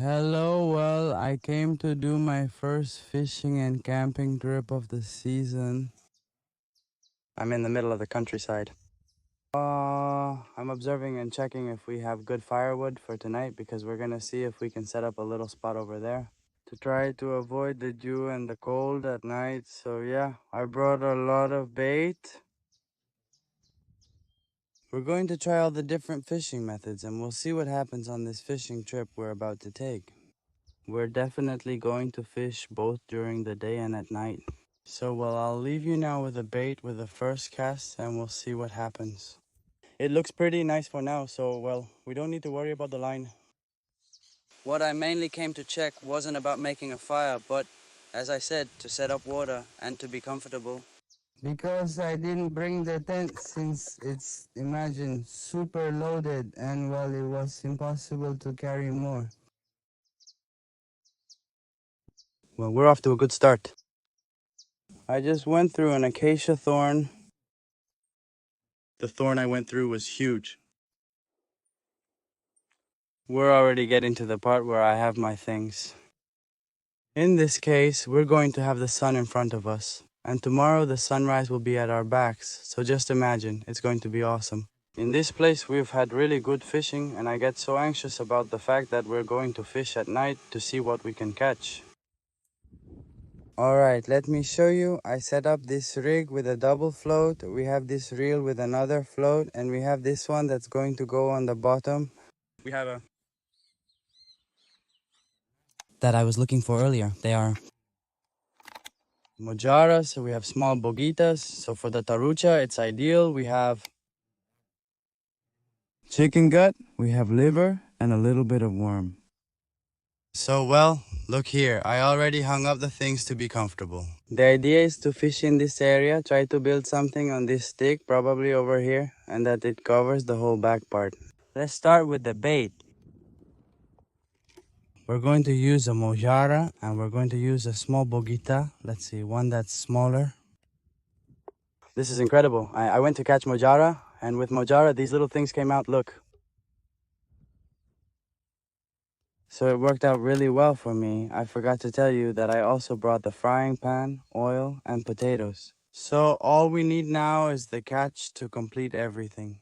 Hello, well, I came to do my first fishing and camping trip of the season. I'm in the middle of the countryside. I'm observing and checking if we have good firewood for tonight because we're gonna see if we can set up a little spot over there to try to avoid the dew and the cold at night. So yeah, I brought a lot of bait. We're going to try all the different fishing methods and we'll see what happens on this fishing trip we're about to take. We're definitely going to fish both during the day and at night. So, well, I'll leave you now with a bait with the first cast and we'll see what happens. It looks pretty nice for now, so, well, we don't need to worry about the line. What I mainly came to check wasn't about making a fire, but, as I said, to set up water and to be comfortable. Because I didn't bring the tent since it's, imagine, super loaded and, well, it was impossible to carry more. Well, we're off to a good start. I just went through an acacia thorn. The thorn I went through was huge. We're already getting to the part where I have my things. In this case, we're going to have the sun in front of us. And tomorrow the sunrise will be at our backs. So just imagine, it's going to be awesome. In this place we've had really good fishing and I get so anxious about the fact that we're going to fish at night to see what we can catch. Alright, let me show you. I set up this rig with a double float. We have this reel with another float and we have this one that's going to go on the bottom. We have a that I was looking for earlier. They are Mojara, so we have small bogitas. So for the tarucha, it's ideal. We have chicken gut, we have liver, and a little bit of worm. So, well, look here. I already hung up the things to be comfortable. The idea is to fish in this area, try to build something on this stick, probably over here, and that it covers the whole back part. Let's start with the bait. We're going to use a mojara and we're going to use a small bogita. Let's see, one that's smaller. This is incredible. I went to catch mojara and with mojara these little things came out, look. So it worked out really well for me. I forgot to tell you that I also brought the frying pan, oil, and potatoes. So all we need now is the catch to complete everything.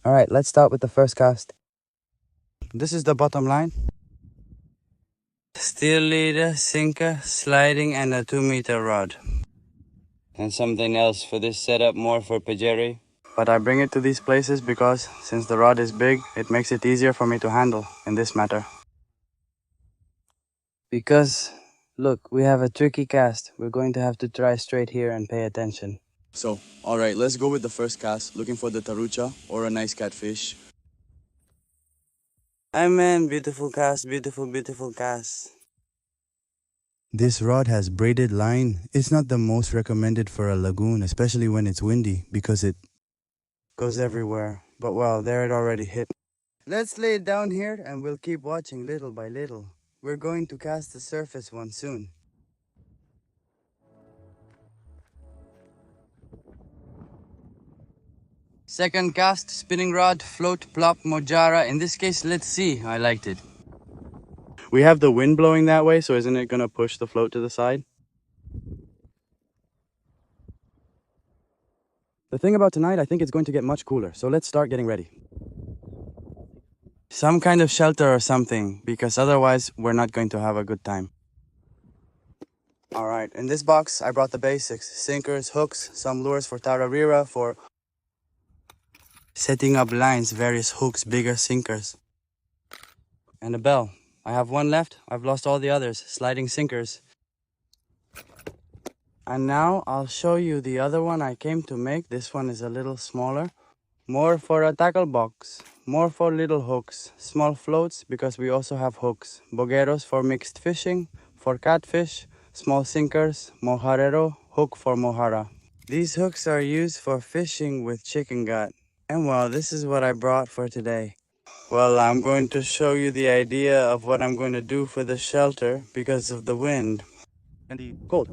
All right, let's start with the first cast. This is the bottom line. Steel leader, sinker, sliding, and a 2-meter rod. And something else for this setup, more for pajeri. But I bring it to these places because since the rod is big, it makes it easier for me to handle in this matter. Because, look, we have a tricky cast. We're going to have to try straight here and pay attention. So, alright, let's go with the first cast, looking for the tarucha or a nice catfish. Amen, beautiful cast, beautiful, beautiful cast. This rod has braided line. It's not the most recommended for a lagoon, especially when it's windy, because it goes everywhere. But well, there it already hit. Let's lay it down here and we'll keep watching little by little. We're going to cast the surface one soon. Second cast, spinning rod, float, plop, mojara. In this case, let's see. I liked it. We have the wind blowing that way, so isn't it going to push the float to the side? The thing about tonight, I think it's going to get much cooler, so let's start getting ready. Some kind of shelter or something, because otherwise we're not going to have a good time. Alright, in this box I brought the basics. Sinkers, hooks, some lures for tararira, for setting up lines, various hooks, bigger sinkers. And a bell. I have one left, I've lost all the others, sliding sinkers. And now I'll show you the other one I came to make. This one is a little smaller. More for a tackle box. More for little hooks. Small floats because we also have hooks. Bogueros for mixed fishing. For catfish. Small sinkers. Mojarero. Hook for mojara. These hooks are used for fishing with chicken gut. And well, this is what I brought for today. Well, I'm going to show you the idea of what I'm going to do for the shelter because of the wind and the cold.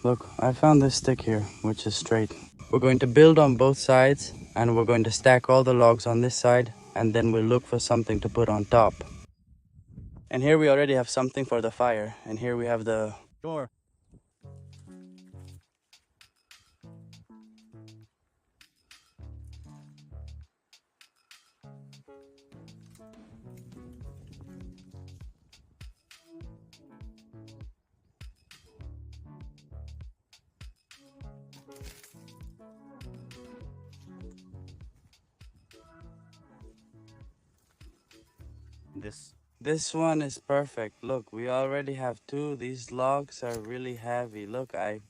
Look, I found this stick here, which is straight. We're going to build on both sides, and we're going to stack all the logs on this side, and then we'll look for something to put on top. And here we already have something for the fire, and here we have the door. This one is perfect. Look, we already have two. These logs are really heavy. Look, I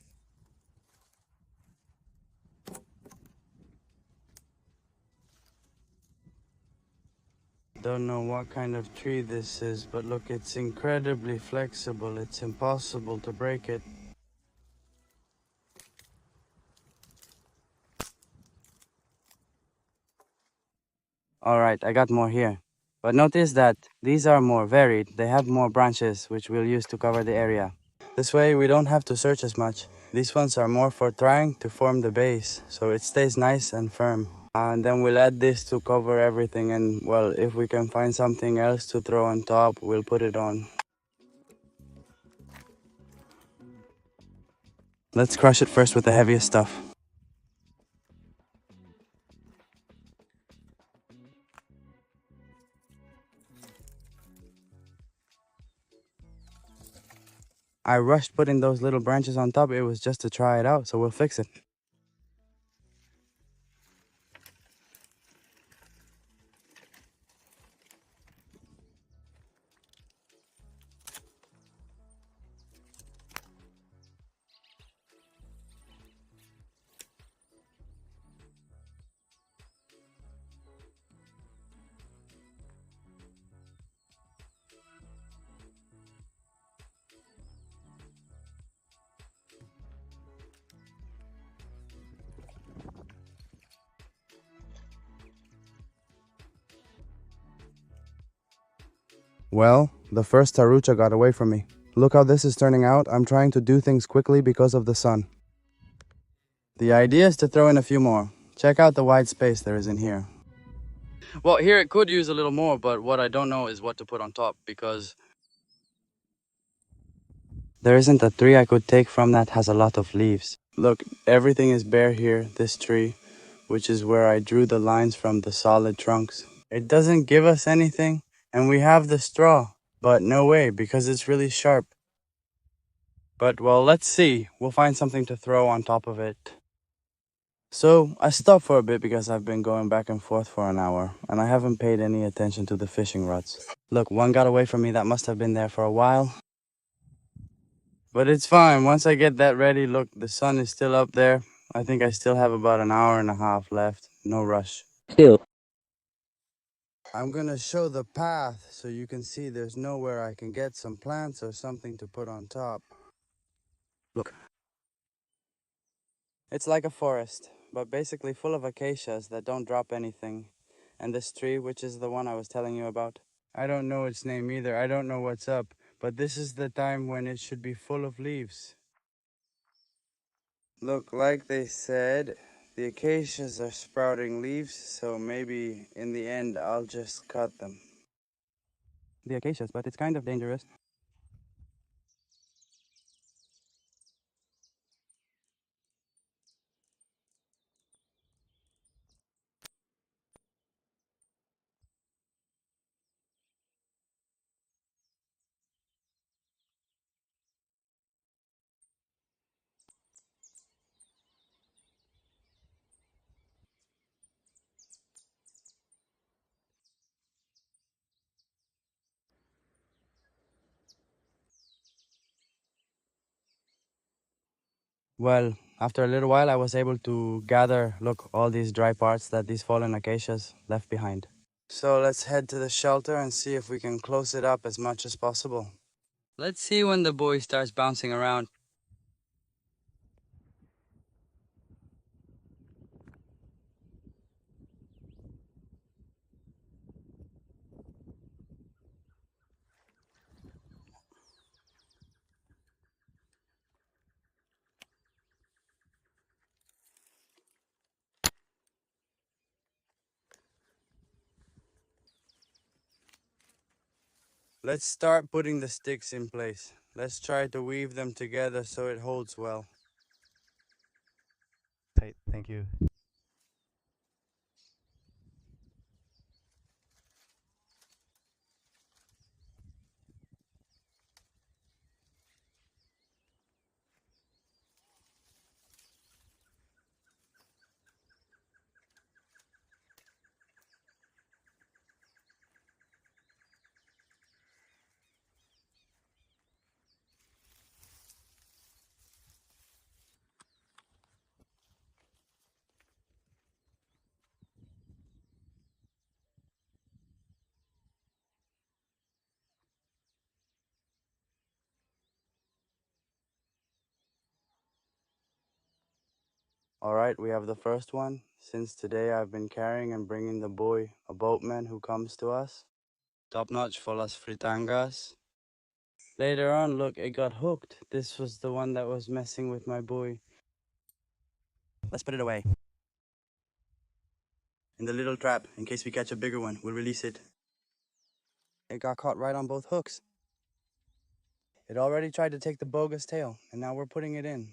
don't know what kind of tree this is, but look, it's incredibly flexible. It's impossible to break it. Alright, I got more here. But notice that these are more varied. They have more branches, which we'll use to cover the area. This way, we don't have to search as much. These ones are more for trying to form the base, so it stays nice and firm. And then we'll add this to cover everything, and well, if we can find something else to throw on top, we'll put it on. Let's crush it first with the heaviest stuff. I rushed putting those little branches on top. It was just to try it out, so we'll fix it. Well, the first tarucha got away from me. Look how this is turning out. I'm trying to do things quickly because of the sun. The idea is to throw in a few more. Check out the wide space there is in here. Well, here it could use a little more, but what I don't know is what to put on top because there isn't a tree I could take from that has a lot of leaves. Look, everything is bare here, this tree, which is where I drew the lines from the solid trunks. It doesn't give us anything, and we have the straw, but no way because it's really sharp. But well, let's see. We'll find something to throw on top of it. So I stopped for a bit because I've been going back and forth for an hour, and I haven't paid any attention to the fishing rods. Look, one got away from me that must have been there for a while. But it's fine. Once I get that ready, look, the sun is still up there. I think I still have about an hour and a half left. No rush. Still. I'm gonna show the path so you can see there's nowhere I can get some plants or something to put on top. Look. It's like a forest, but basically full of acacias that don't drop anything. And this tree, which is the one I was telling you about, I don't know its name either. I don't know what's up, but this is the time when it should be full of leaves. Look, like they said, the acacias are sprouting leaves, so maybe in the end I'll just cut them. The acacias, but it's kind of dangerous. Well, After a little while, I was able to gather, look, all these dry parts that these fallen acacias left behind. So let's head to the shelter and see if we can close it up as much as possible. Let's see when the buoy starts bouncing around. Let's start putting the sticks in place. Let's try to weave them together so it holds well. Tight, thank you. Alright, we have the first one. Since today I've been carrying and bringing the buoy, a boatman who comes to us. Top notch for las fritangas. Later on, look, it got hooked. This was the one that was messing with my buoy. Let's put it away. In the little trap, in case we catch a bigger one, we'll release it. It got caught right on both hooks. It already tried to take the bogus tail, and now we're putting it in.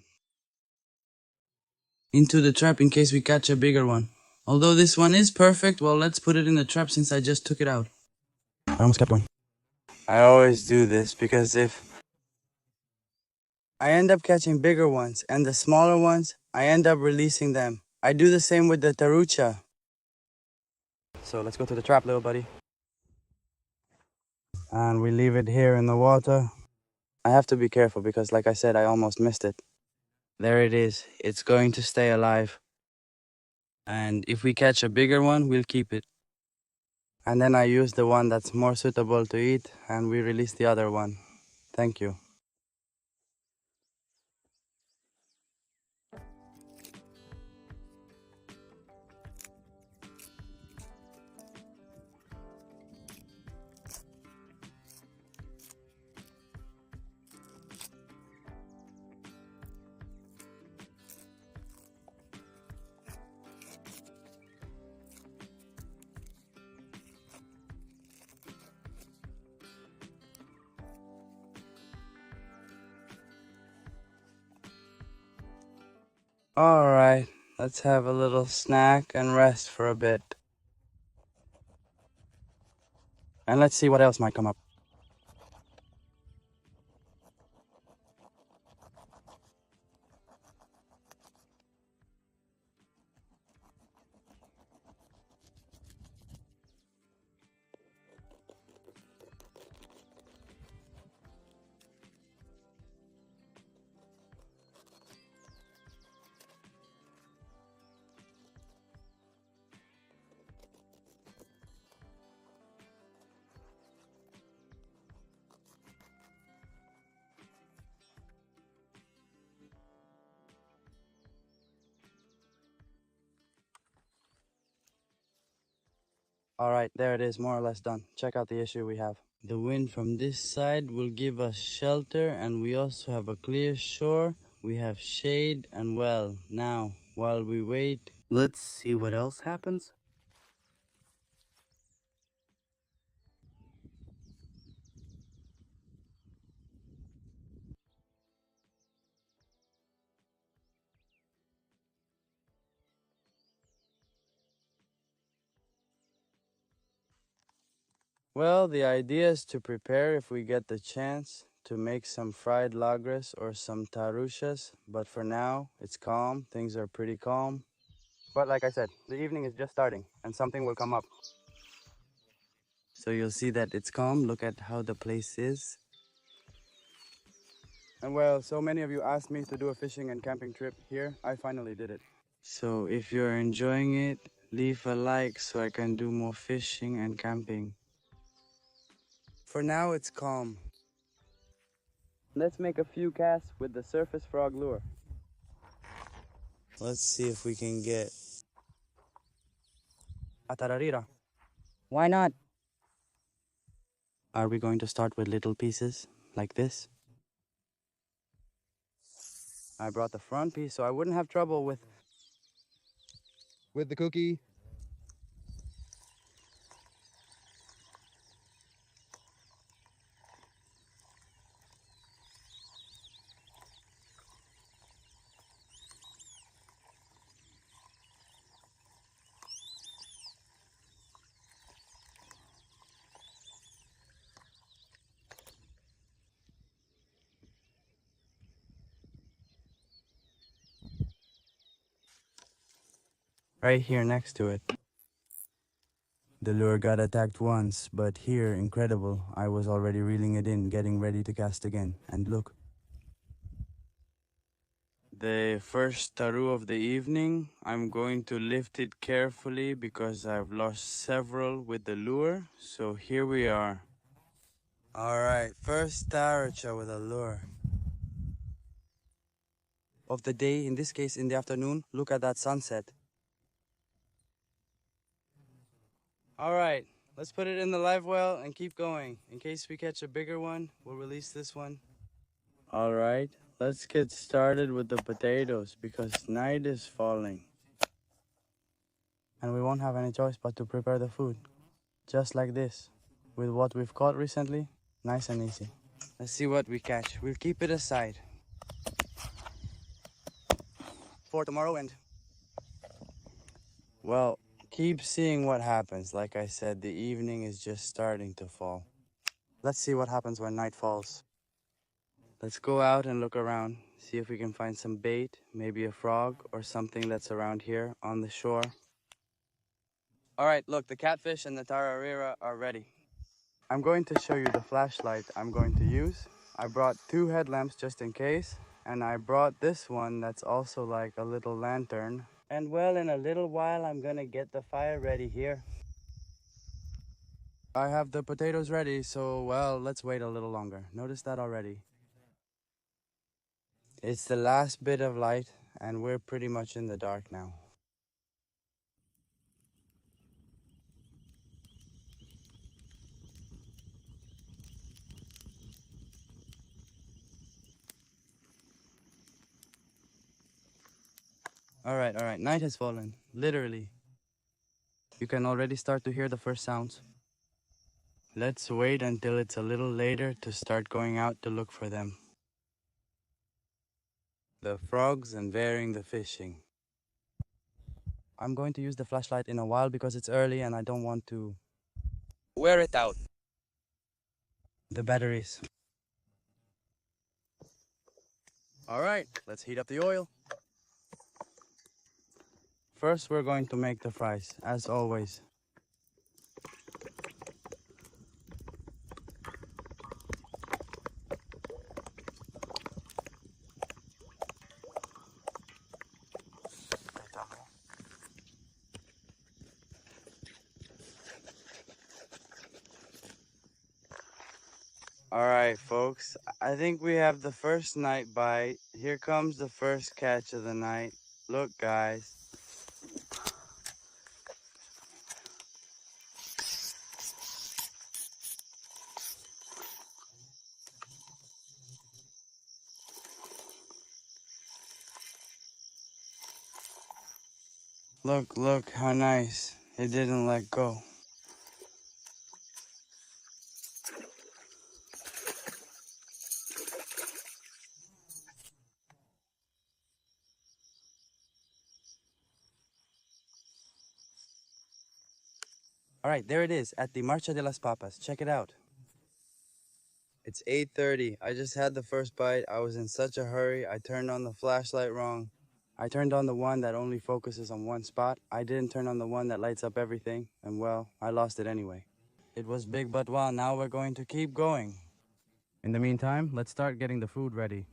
Into the trap in case we catch a bigger one. Although this one is perfect, well, let's put it in the trap since I just took it out. I almost kept going. I always do this because if I end up catching bigger ones and the smaller ones, I end up releasing them. I do the same with the tarucha. So let's go to the trap, little buddy. And we leave it here in the water. I have to be careful because, like I said, I almost missed it. There it is. It's going to stay alive. And if we catch a bigger one, we'll keep it. And then I use the one that's more suitable to eat and we release the other one. Thank you. Alright, let's have a little snack and rest for a bit. And let's see what else might come up. Alright, there it is, more or less done. Check out the issue we have. The wind from this side will give us shelter, and we also have a clear shore. We have shade, and well, now, while we wait, Let's see what else happens. well, the idea is to prepare if we get the chance to make some fried lagres or some tarushas, but for now, it's calm. Things are pretty calm. But like I said, the evening is just starting, and something will come up. So you'll see that it's calm. Look at how the place is. And well, so many of you asked me to do a fishing and camping trip here. I finally did it. So if you're enjoying it, leave a like so I can do more fishing and camping. For now, it's calm. Let's make a few casts with the surface frog lure. Let's see if we can get a tararira. Why not? Are we going to start with little pieces like this? I brought the front piece so I wouldn't have trouble with With the cookie. right here next to it. The lure got attacked once, but here, incredible, I was already reeling it in, getting ready to cast again. And look. The first taru of the evening, I'm going to lift it carefully because I've lost several with the lure. So here we are. Alright, first tarucha with a lure of the day, in this case in the afternoon. Look at that sunset. Alright, let's put it in the live well and keep going. In case we catch a bigger one, we'll release this one. Alright, let's get started with the potatoes because night is falling. And we won't have any choice but to prepare the food. Just like this. With what we've caught recently, nice and easy. Let's see what we catch. We'll keep it aside for tomorrow and... Well, keep seeing what happens. Like I said, the evening is just starting to fall. Let's see what happens when night falls. Let's go out and look around. See if we can find some bait, maybe a frog or something that's around here on the shore. Alright, look, the catfish and the tararira are ready. I'm going to show you the flashlight I'm going to use. I brought 2 headlamps just in case, and I brought this one that's also like a little lantern. And well, in a little while, I'm gonna get the fire ready here. I have the potatoes ready, so well, let's wait a little longer. Notice that already. It's the last bit of light, and we're pretty much in the dark now. Alright, night has fallen, literally. You can already start to hear the first sounds. Let's wait until it's a little later to start going out to look for them. The frogs and varying the fishing. I'm going to use the flashlight in a while because it's early and I don't want to wear it out. The batteries. Alright, let's heat up the oil. First, we're going to make the fries, as always. Alright, folks, I think we have the first night bite. Here comes the first catch of the night. Look, guys. Look, how nice. It didn't let go. Alright, there it is, at the Marcha de las Papas. Check it out. It's 8:30. I just had the first bite. I was in such a hurry. I turned on the flashlight wrong. I turned on the one that only focuses on one spot. I didn't turn on the one that lights up everything. And well, I lost it anyway. It was big, but well, now we're going to keep going. In the meantime, let's start getting the food ready.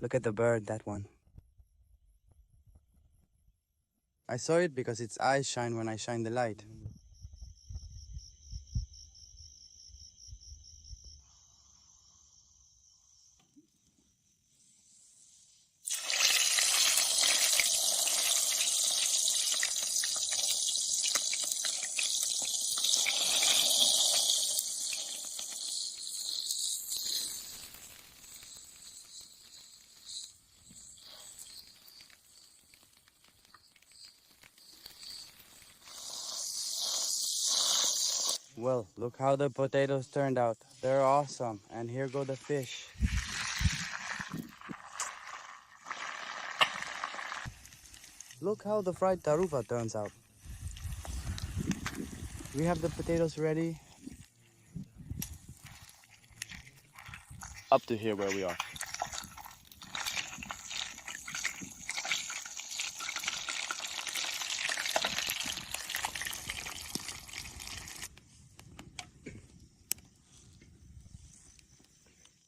Look at the bird, that one. I saw it because its eyes shine when I shine the light. Well, look how the potatoes turned out. They're awesome. And here go the fish. Look how the fried tarufa turns out. We have the potatoes ready. Up to here where we are.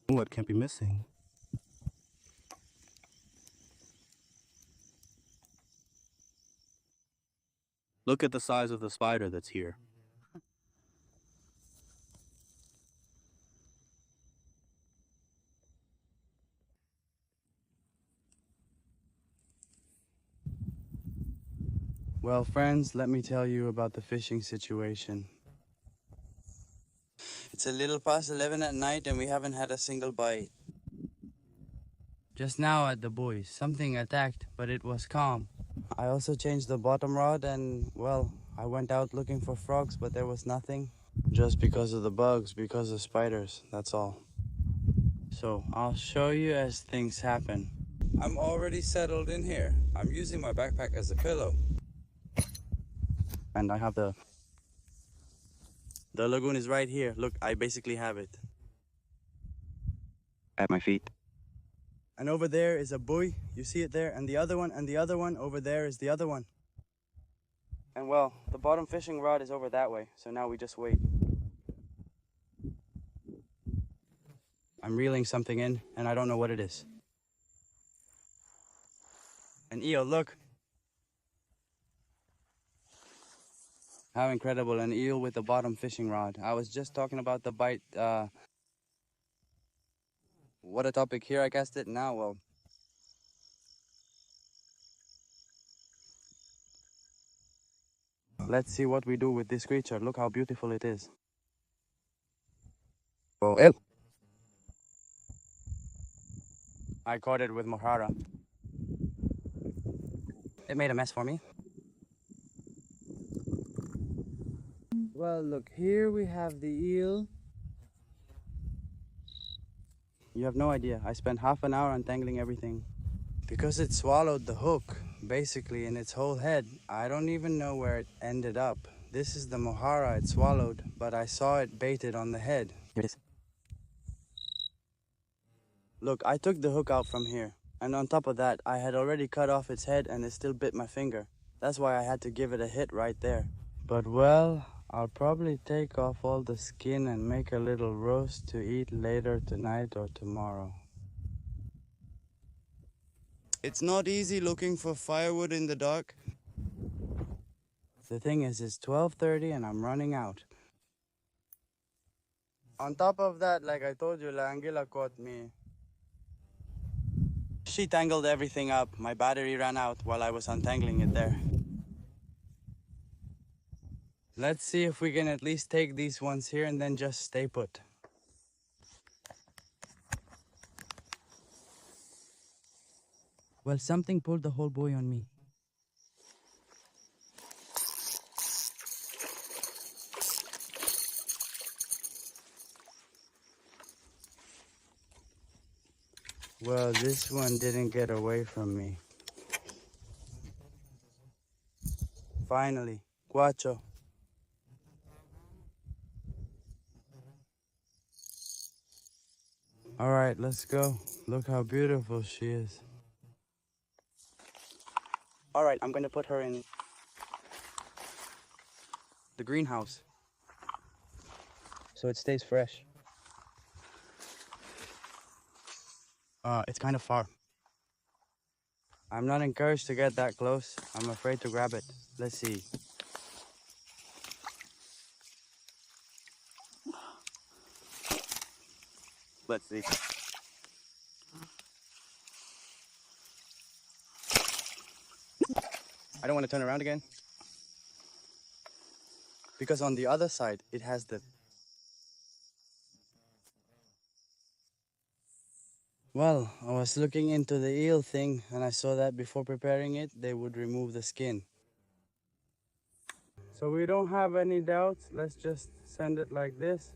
What can't be missing? Look at the size of the spider that's here. Well, friends, let me tell you about the fishing situation. It's a little past 11 at night and we haven't had a single bite. Just now at the buoy, something attacked, but it was calm. I also changed the bottom rod and, well, I went out looking for frogs, but there was nothing. Just because of the bugs, because of spiders, that's all. So, I'll show you as things happen. I'm already settled in here. I'm using my backpack as a pillow. And I have the lagoon is right here. Look, I basically have it. At my feet. And over there is a buoy. You see it there? And the other one over there is the other one. And well, the bottom fishing rod is over that way. So now we just wait. I'm reeling something in and I don't know what it is. An eel, look. How incredible, an eel with the bottom fishing rod. I was just talking about the bite. What a topic, here I cast it now. Well, let's see what we do with this creature. Look how beautiful it is. Oh, El. I caught it with Mohara. It made a mess for me. Well, look, here we have the eel. You have no idea. I spent half an hour untangling everything. Because it swallowed the hook, basically, in its whole head. I don't even know where it ended up. This is the Mohara it swallowed, but I saw it baited on the head. Here it is. Look, I took the hook out from here. And on top of that, I had already cut off its head and it still bit my finger. That's why I had to give it a hit right there. But well, I'll probably take off all the skin and make a little roast to eat later tonight or tomorrow. It's not easy looking for firewood in the dark. The thing is, it's 12:30 and I'm running out. On top of that, like I told you, La Anguila caught me. She tangled everything up. My battery ran out while I was untangling it there. Let's see if we can at least take these ones here and then just stay put. Well, something pulled the whole buoy on me. Well, this one didn't get away from me. Finally, Guacho. All right, let's go. Look how beautiful she is. All right, I'm going to put her in the greenhouse. so it stays fresh. It's kind of far. I'm not encouraged to get that close. I'm afraid to grab it. Let's see. Let's see. I don't want to turn around again. Because on the other side, it has the... Well, I was looking into the eel thing and I saw that before preparing it, they would remove the skin. So we don't have any doubts. Let's just send it like this.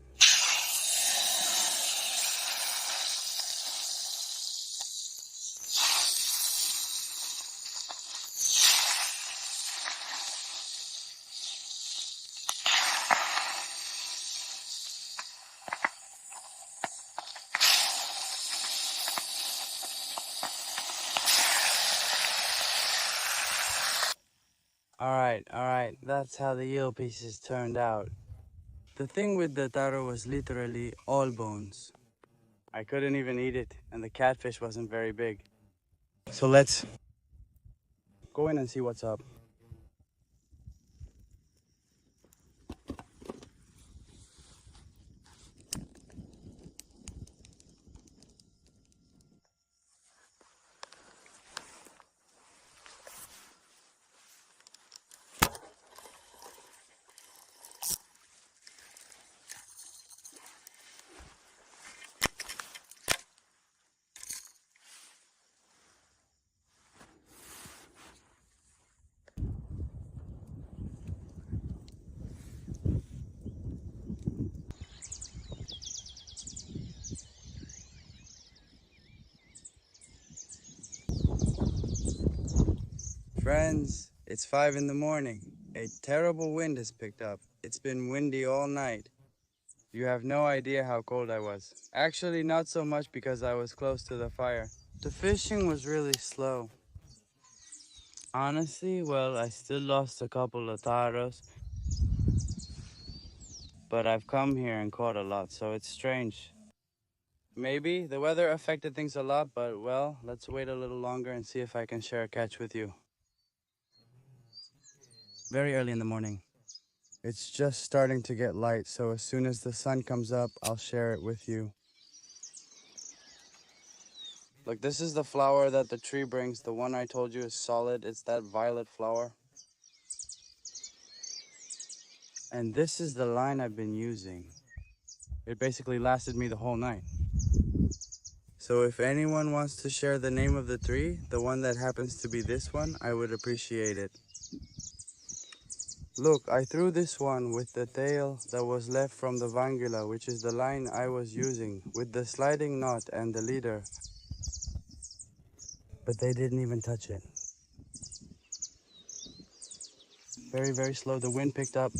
All right, that's how the eel pieces turned out. The thing with the taro was literally all bones. I couldn't even eat it, and the catfish wasn't very big. So let's go in and see what's up. Friends, it's 5 in the morning. A terrible wind has picked up. It's been windy all night. You have no idea how cold I was. Actually, not so much because I was close to the fire. The fishing was really slow. Honestly, well, I still lost a couple of taros. But I've come here and caught a lot, so it's strange. Maybe the weather affected things a lot, but well, let's wait a little longer and see if I can share a catch with you. Very early in the morning. It's just starting to get light, so as soon as the sun comes up, I'll share it with you. Look, this is the flower that the tree brings. The one I told you is solid. It's that violet flower. And this is the line I've been using. It basically lasted me the whole night. So if anyone wants to share the name of the tree, the one that happens to be this one, I would appreciate it. Look, I threw this one with the tail that was left from the vangula, which is the line I was using, with the sliding knot and the leader. But they didn't even touch it. Very, very slow. The wind picked up.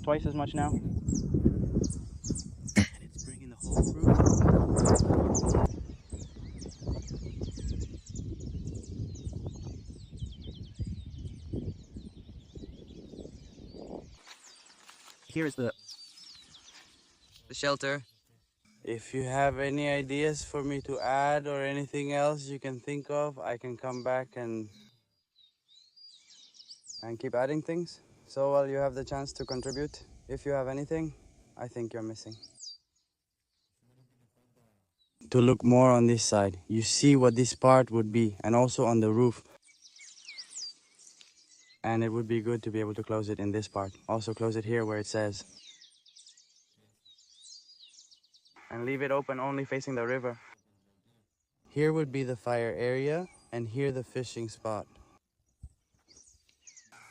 Twice as much now. And it's bringing the whole group. Here is the shelter. If you have any ideas for me to add or anything else you can think of, I can come back and keep adding things. So while you have the chance to contribute, if you have anything, I think you're missing. To look more on this side, you see what this part would be, and also on the roof. And it would be good to be able to close it in this part. Also close it here where it says. And leave it open only facing the river. Here would be the fire area, and here the fishing spot.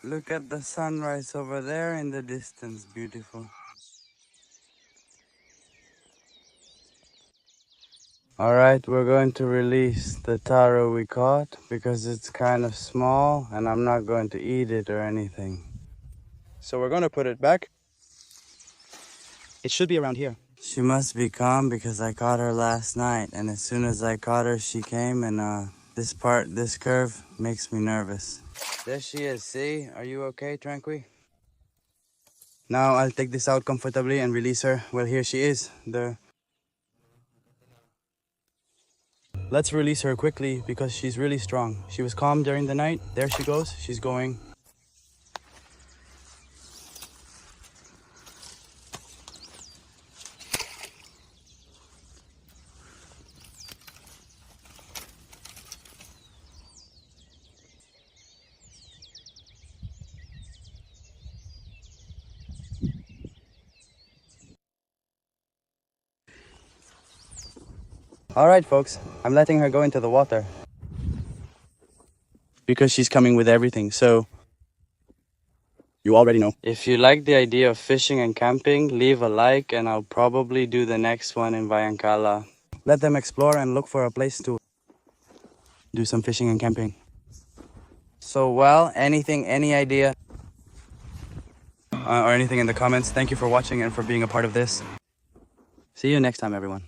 Look at the sunrise over there in the distance, beautiful. Alright, we're going to release the taro we caught because it's kind of small and I'm not going to eat it or anything. So we're going to put it back. It should be around here. She must be calm because I caught her last night, and as soon as I caught her, she came, and this curve makes me nervous. There she is, see? Are you okay, Tranqui? Now I'll take this out comfortably and release her. Well, here she is. Let's release her quickly because she's really strong. She was calm during the night. There she goes. She's going. All right, folks, I'm letting her go into the water because she's coming with everything. So you already know. If you like the idea of fishing and camping, leave a like and I'll probably do the next one in Vayankala. Let them explore and look for a place to do some fishing and camping. So, well, any idea or anything in the comments. Thank you for watching and for being a part of this. See you next time, everyone.